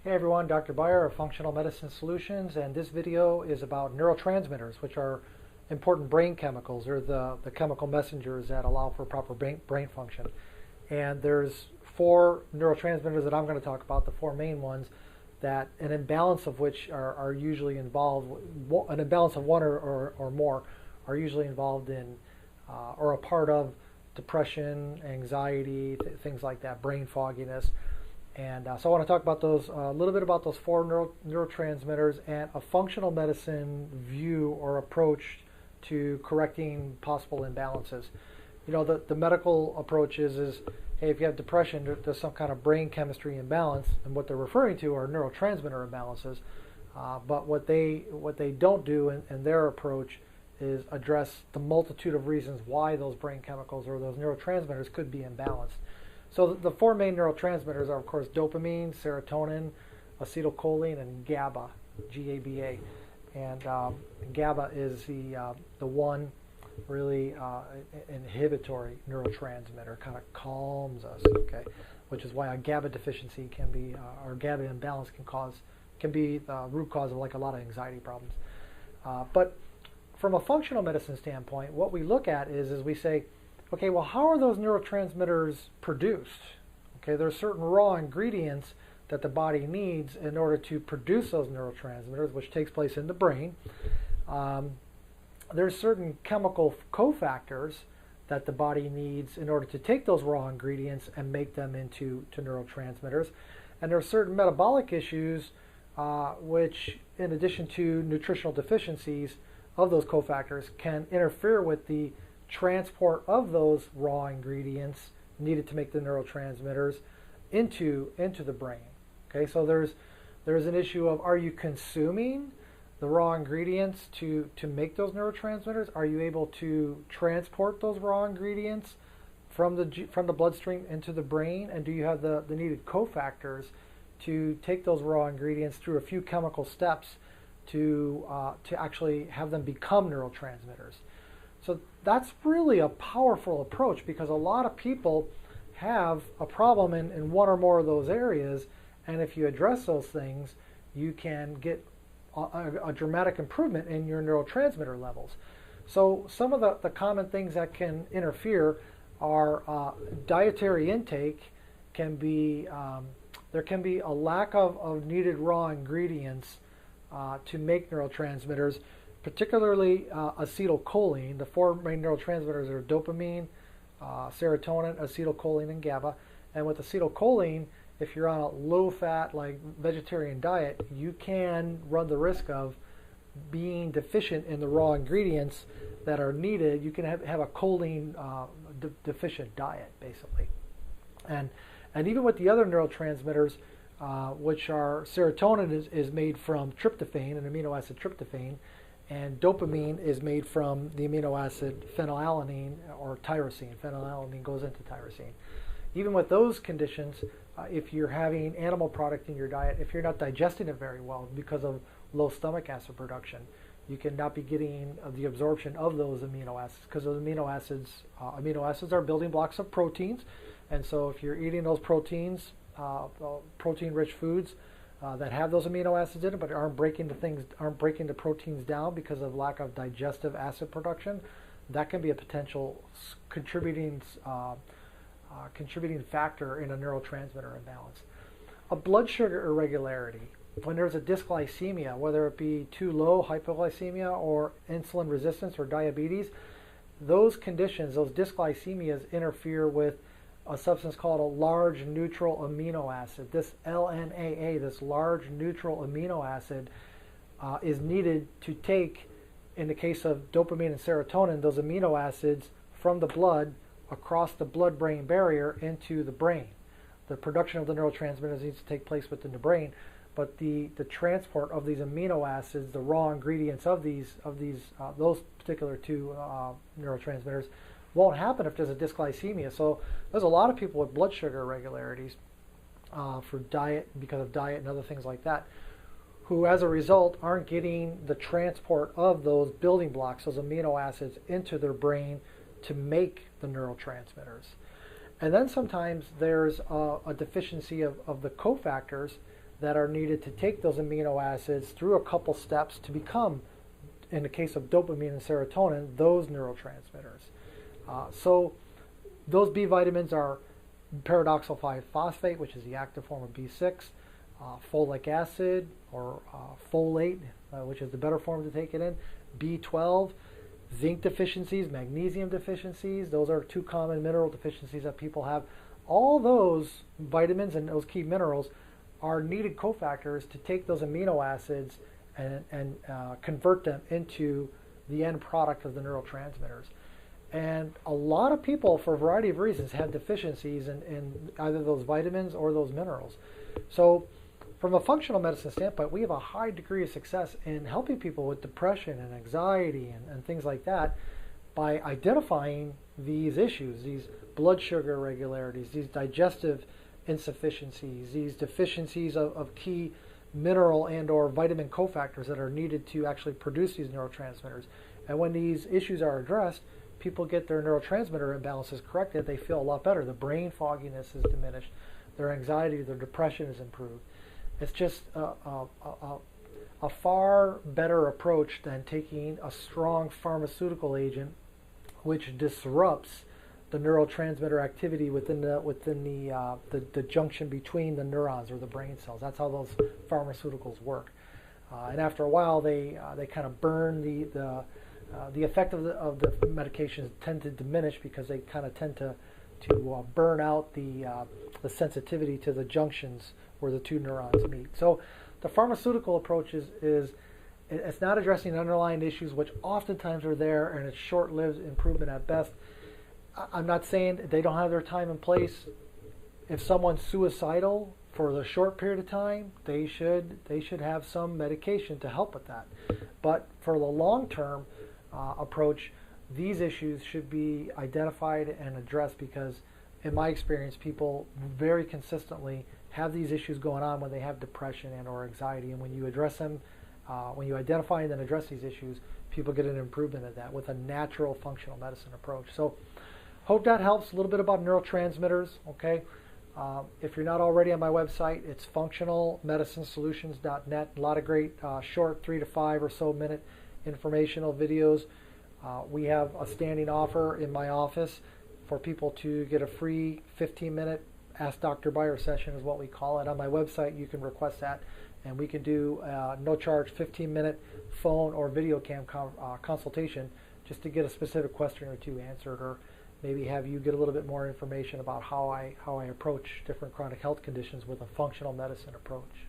Hey everyone, Dr. Beyer of Functional Medicine Solutions, and this video is about neurotransmitters, which are important brain chemicals, or the chemical messengers that allow for proper brain function. And there's four neurotransmitters that I'm going to talk about, the four main ones, that an imbalance of which are usually involved, an imbalance of one or more are usually involved in or a part of depression, anxiety, things like that, brain fogginess. And so I want to talk about those, a little bit about those four neurotransmitters and a functional medicine view or approach to correcting possible imbalances. You know, the medical approach is hey, if you have depression, there's some kind of brain chemistry imbalance, and what they're referring to are neurotransmitter imbalances. But what they don't do in their approach is address the multitude of reasons why those brain chemicals or those neurotransmitters could be imbalanced. So the four main neurotransmitters are, of course, dopamine, serotonin, acetylcholine, and GABA, G-A-B-A. And GABA is the one really inhibitory neurotransmitter, kind of calms us, okay? Which is why a GABA deficiency can be, or GABA imbalance can be the root cause of like a lot of anxiety problems. But from a functional medicine standpoint, what we look at is we say, okay, well, how are those neurotransmitters produced? Okay, there's certain raw ingredients that the body needs in order to produce those neurotransmitters, which takes place in the brain. There's certain chemical cofactors that the body needs in order to take those raw ingredients and make them into neurotransmitters. And there are certain metabolic issues which, in addition to nutritional deficiencies of those cofactors, can interfere with the transport of those raw ingredients needed to make the neurotransmitters into the brain. Okay, so there's an issue of, are you consuming the raw ingredients to make those neurotransmitters? Are you able to transport those raw ingredients from the bloodstream into the brain? And do you have the needed cofactors to take those raw ingredients through a few chemical steps to actually have them become neurotransmitters? So that's really a powerful approach, because a lot of people have a problem in one or more of those areas, and if you address those things, you can get a dramatic improvement in your neurotransmitter levels. So some of the common things that can interfere are dietary intake. There can be a lack of needed raw ingredients to make neurotransmitters, particularly acetylcholine. The four main neurotransmitters are dopamine, serotonin, acetylcholine, and GABA. And with acetylcholine, if you're on a low-fat, like vegetarian diet, you can run the risk of being deficient in the raw ingredients that are needed. You can have a choline deficient diet, basically. And even with the other neurotransmitters, which are serotonin is made from tryptophan, an amino acid tryptophan, and dopamine is made from the amino acid phenylalanine or tyrosine. Phenylalanine goes into tyrosine. Even with those conditions, if you're having animal product in your diet, if you're not digesting it very well because of low stomach acid production, you cannot be getting the absorption of those amino acids, because those amino acids are building blocks of proteins. And so if you're eating those proteins, protein-rich foods that have those amino acids in it, but aren't breaking the proteins down because of lack of digestive acid production, that can be a potential contributing factor in a neurotransmitter imbalance. A blood sugar irregularity, when there's a dysglycemia, whether it be too low, hypoglycemia, or insulin resistance or diabetes, those conditions, those dysglycemias, interfere with a substance called a large neutral amino acid. This LNAA, this large neutral amino acid, is needed to take, in the case of dopamine and serotonin, those amino acids from the blood across the blood-brain barrier into the brain. The production of the neurotransmitters needs to take place within the brain, but the transport of these amino acids, the raw ingredients of those particular two neurotransmitters, won't happen if there's a dysglycemia. So there's a lot of people with blood sugar irregularities because of diet and other things like that, who as a result aren't getting the transport of those building blocks, those amino acids, into their brain to make the neurotransmitters. And then sometimes there's a deficiency of the cofactors that are needed to take those amino acids through a couple steps to become, in the case of dopamine and serotonin, those neurotransmitters. So those B vitamins are pyridoxal 5-phosphate, which is the active form of B6, folic acid or folate, which is the better form to take it in, B12, zinc deficiencies, magnesium deficiencies. Those are two common mineral deficiencies that people have. All those vitamins and those key minerals are needed cofactors to take those amino acids and convert them into the end product of the neurotransmitters. And a lot of people, for a variety of reasons, have deficiencies in either those vitamins or those minerals. So from a functional medicine standpoint, we have a high degree of success in helping people with depression and anxiety and things like that by identifying these issues, these blood sugar irregularities, these digestive insufficiencies, these deficiencies of key mineral and or vitamin cofactors that are needed to actually produce these neurotransmitters. And when these issues are addressed, people get their neurotransmitter imbalances corrected, they feel a lot better. The brain fogginess is diminished, their anxiety, their depression is improved. It's just a far better approach than taking a strong pharmaceutical agent which disrupts the neurotransmitter activity within the junction between the neurons or the brain cells. That's how those pharmaceuticals work. And after a while, they kind of burn the effect of the medications tend to diminish because they kind of tend to burn out the sensitivity to the junctions where the two neurons meet. So the pharmaceutical approach is it's not addressing underlying issues, which oftentimes are there, and it's short-lived improvement at best. I'm not saying they don't have their time and place. If someone's suicidal for the short period of time, they should have some medication to help with that. But for the long-term approach, these issues should be identified and addressed because, in my experience, people very consistently have these issues going on when they have depression and or anxiety. And when you address them, when you identify and then address these issues, people get an improvement in that with a natural functional medicine approach. So hope that helps. A little bit about neurotransmitters, okay? If you're not already on my website, it's functionalmedicinesolutions.net. A lot of great short 3 to 5 or so minute informational videos. We have a standing offer in my office for people to get a free 15-minute Ask Dr. Beyer session is what we call it. On my website, you can request that, and we can do no charge 15-minute phone or video cam consultation just to get a specific question or two answered, or maybe have you get a little bit more information about how I approach different chronic health conditions with a functional medicine approach.